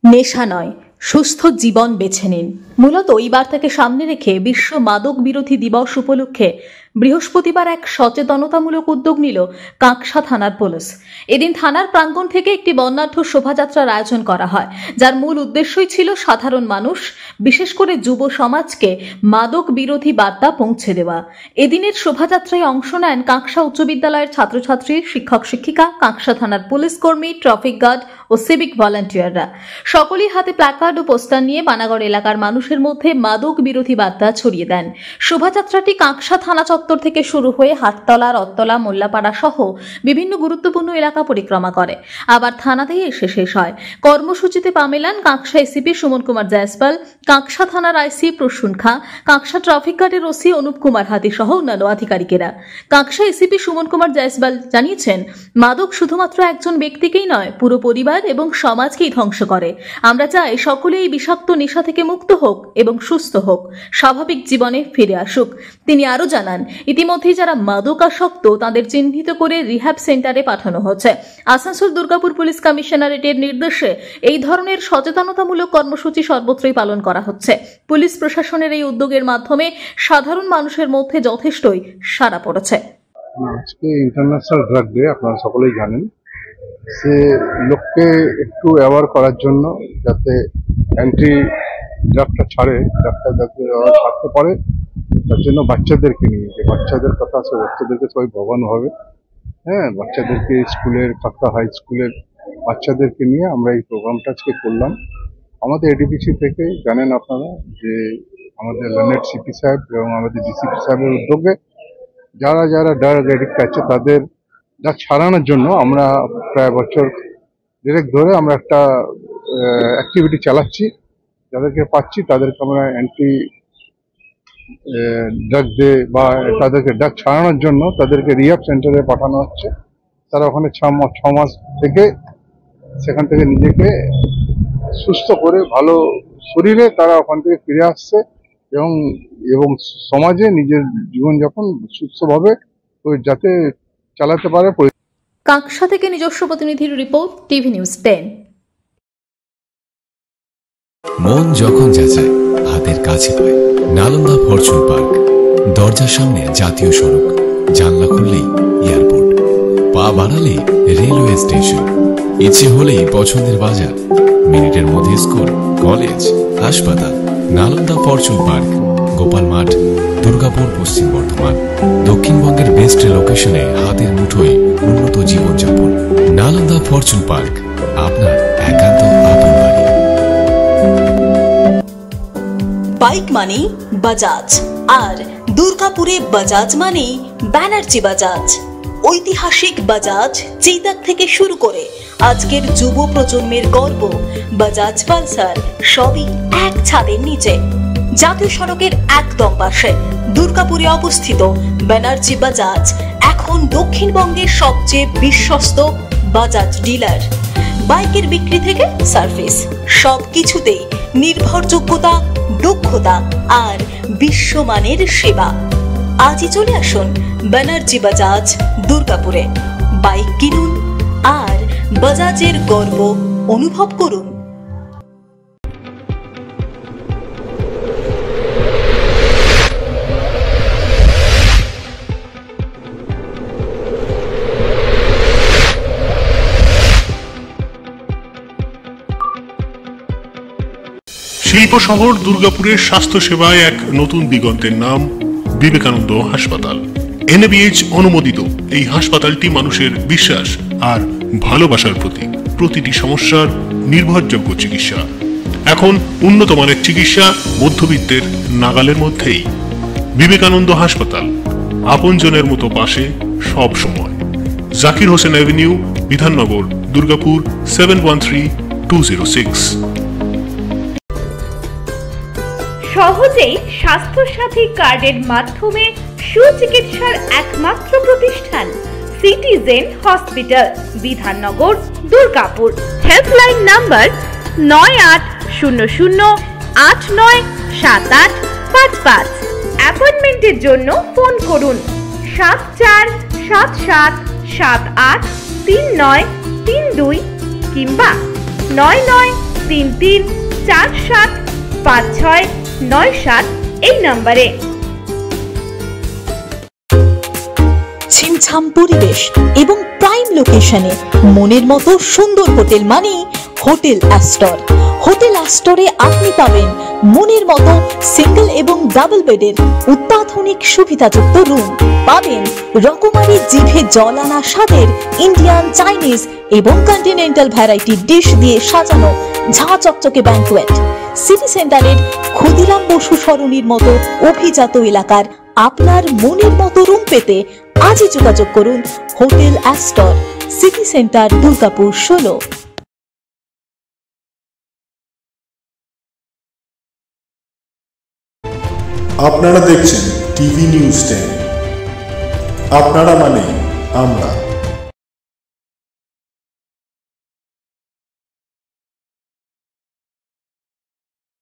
নেশা নয়, সুস্থ জীবন বেছে নিন। মূলত এই বার্তাকে সামনে রেখে বিশ্ব মাদক বিরোধী দিবস উপলক্ষে বৃহস্পতিবার এক সচেতনতামূলক উদ্যোগ নিল কাঁকসা থানার পুলিশ। এদিন থানার প্রাঙ্গণ থেকে একটি বর্ণাঢ্য শোভাযাত্রার আয়োজন করা হয়, যার মূল উদ্দেশ্যই ছিল সাধারণ মানুষ, বিশেষ করে যুব সমাজকে মাদক বিরোধী বার্তা পৌঁছে দেওয়া। এদিনের শোভাযাত্রায় অংশ নেন কাঁকসা উচ্চ বিদ্যালয়ের ছাত্রছাত্রী, শিক্ষক শিক্ষিকা, কাঁকসা থানার পুলিশ কর্মী, ট্রাফিক গার্ড ও সিভিক ভলান্টিয়াররা। সকলেই হাতে প্ল্যাকার্ড ও পোস্টার নিয়ে পানাগড় এলাকার মানুষের মধ্যে মাদক বিরোধী বার্তা ছড়িয়ে দেন। শোভাযাত্রাটি কাঁকসা থানা চত্বর থেকে শুরু হয়ে হাটতলা, রথতলা, মোল্লাপাড়া সহ বিভিন্ন গুরুত্বপূর্ণ এলাকা পরিক্রমা করে, আবার থানাতেই এসে শেষ হয়। কর্মসূচিতে পা মেলান কাঁকসা এসিপি সুমন কুমার জয়সওয়াল, কাঁকসা থানার আইসি প্রসূন খাঁ, কাঁকসা ট্রাফিক গার্ডের ওসি অনুপ কুমার হাতি সহ অন্যান্য আধিকারিকেরা। কাঁকসা এসিপি সুমন কুমার জয়সওয়াল জানিয়েছেন, মাদক শুধুমাত্র একজন ব্যক্তিকেই নয়, পুরো পরিবার এবং সমাজকেই ধ্বংস করে। আমরা চাই সকলে এই বিষাক্ত নেশা থেকে মুক্ত হোক এবং সুস্থ হোক, স্বাভাবিক জীবনে ফিরে আসুক। তিনি আরো জানান, ইতিমধ্যেই যারা মাদকাসক্ত তাদের চিহ্নিত করে রিহ্যাব সেন্টারে পাঠানো হচ্ছে। আসানসোল দুর্গাপুর পুলিশ কমিশনারেটের নির্দেশে এই ধরনের সচেতনতামূলক কর্মসূচি সর্বত্রই পালন করা হচ্ছে। পুলিশ প্রশাসনের এই উদ্যোগের মাধ্যমে সাধারণ মানুষের মধ্যে যথেষ্টই সাড়া পড়েছে। আজকে ইন্টারন্যাশনাল ড্রাগ ডে, আপনারা সকলেই জানেন। সে লোককে একটু অ্যাওয়ার করার জন্য, যাতে অ্যান্টি ড্রাগটা ড্রাগটা যাতে ছাড়তে পারে, তার জন্য বাচ্চাদেরকে নিয়ে, যে বাচ্চাদের কথা আছে, বাচ্চাদেরকে সবাই ভবানো হবে। বাচ্চাদেরকে স্কুলের, কাঁকসা হাই স্কুলের বাচ্চাদেরকে নিয়ে আমরা এই প্রোগ্রামটা আজকে করলাম। আমাদের এডিপিসি থেকে জানেন আপনারা যে আমাদের লার্নেড সিপি সাহেব এবং আমাদের ডিসিপি সাহেবের উদ্যোগে যারা যারা ড্রাগ অ্যাডিক্ট আছে তাদের ড্রাগ ছাড়ানোর জন্য আমরা প্রায় বছর দেড়েক ধরে আমরা একটা অ্যাক্টিভিটি চালাচ্ছি। যাদেরকে পাচ্ছি তাদেরকে আমরা অ্যান্টি ড্রাগ ডে বা তাদেরকে ড্রাগ ছাড়ানোর জন্য তাদেরকে রিহ্যাব সেন্টারে পাঠানো হচ্ছে। তারা ওখানে 6 মাস থেকে সেখান থেকে নিজেকে সুস্থ করে ভালো শরীরে তারা ওখান থেকে ফিরে আসছে এবং সমাজে নিজের জীবনযাপন সুস্থভাবে যাতে চালাতে পারে। কাঁকসা থেকে নিজস্ব প্রতিনিধির রিপোর্ট, টিভি নিউজ 10। মন যখন যাচায় হাতের কাছে পায়, নালন্দা ফরচুন পার্ক। দরজার সামনে জাতীয় সড়ক, জানলা খুললেই এয়ারপোর্ট, পা বাড়ালে রেলওয়ে স্টেশন, ইচ্ছে হলেই পছন্দের বাজার, মিনিটের মধ্যে স্কুল, কলেজ, হাসপাতাল। নালন্দা ফরচুন পার্ক, গোপাল মাঠ, দুর্গাপুর, পশ্চিম বর্ধমান। দক্ষিণবঙ্গের বেস্ট লোকেশনে, হাতের মুঠোয় উন্নত জীবনযাপন। নালন্দা ফরচুন পার্ক, আপনার একান্ত আপন বাড়ি। বাইক মানেই বাজাজ, আর দুর্গাপুরে বাজাজ মানেই ব্যানার্জি বাজাজ। ঐতিহাসিক বাজাজ চেতক থেকে শুরু করে আজকের যুব প্রজন্মের গর্ব বাজাজ পালসার, সবই এক ছাদের নিচে। জাতীয় সড়কের একদম পাশে দুর্গাপুরে অবস্থিত ব্যানার্জি বাজাজ এখন দক্ষিণবঙ্গের সবচেয়ে বিশ্বস্ত বাজাজ ডিলার। বাইকের বিক্রি থেকে সার্ভিস, সবকিছুতেই নির্ভরযোগ্যতা, দক্ষতা আর বিশ্বমানের সেবা। আজই চলে আসুন ব্যানার্জি বাজাজ দুর্গাপুরে। বাইক কিনুন আর বাজাজের গর্ব অনুভব করুন। শিল্প শহর দুর্গাপুরের স্বাস্থ্য সেবায় এক নতুন দিগন্তের নাম বিবেকানন্দ হাসপাতাল। NABH অনুমোদিত এই হাসপাতালটি মানুষের বিশ্বাস আর ভালোবাসার প্রতীক। প্রতিটি সমস্যার নির্ভরযোগ্য চিকিৎসা। এখন উন্নত মানের চিকিৎসা মধ্যবিত্তের নাগালের মধ্যেই। বিবেকানন্দ হাসপাতাল, আপনজনের মতো পাশে সব সময়। জাকির হোসেন অ্যাভিনিউ, বিধাননগর, দুর্গাপুর 713206। সহজেই স্বাস্থ্যসাথী কার্ডের মাধ্যমে সুচিকিৎসার একমাত্র প্রতিষ্ঠান citizen hospital, Bidhannagar, Durgapur. Helpline number 9800897855। অ্যাপয়েন্টমেন্টের জন্য ফোন করুন 7477783932 কিংবা 99 77475697 এই নম্বরে। ছিমছাম পরিবেশ এবং প্রাইম লোকেশনে মনের মতো সুন্দর হোটেল মানে হোটেল অ্যাস্টর। হোটেল অ্যাস্টরে আপনি পাবেন মনের মতো সিঙ্গেল এবং ডাবল বেডের অত্যাধুনিক সুবিধাযুক্ত রুম, পাবেন রকমারি জিভে জল আনা স্বাদের ইন্ডিয়ান, চাইনিজ এবং কন্টিনেন্টাল ভ্যারাইটি ডিশ দিয়ে সাজানো ঝাঁ চকচকে ব্যাংকুয়েট। সিটি সেন্টারের ক্ষুদিরাম বসু সরণির মতো অভিজাত এলাকার আপনার মনের মতো রুম পেতে আজই যোগাযোগ করুন hotel Astor, city centre, Durgapur 16। আপনারা দেখছেন টিভি নিউজ 10। আপনারা মানে আমরা।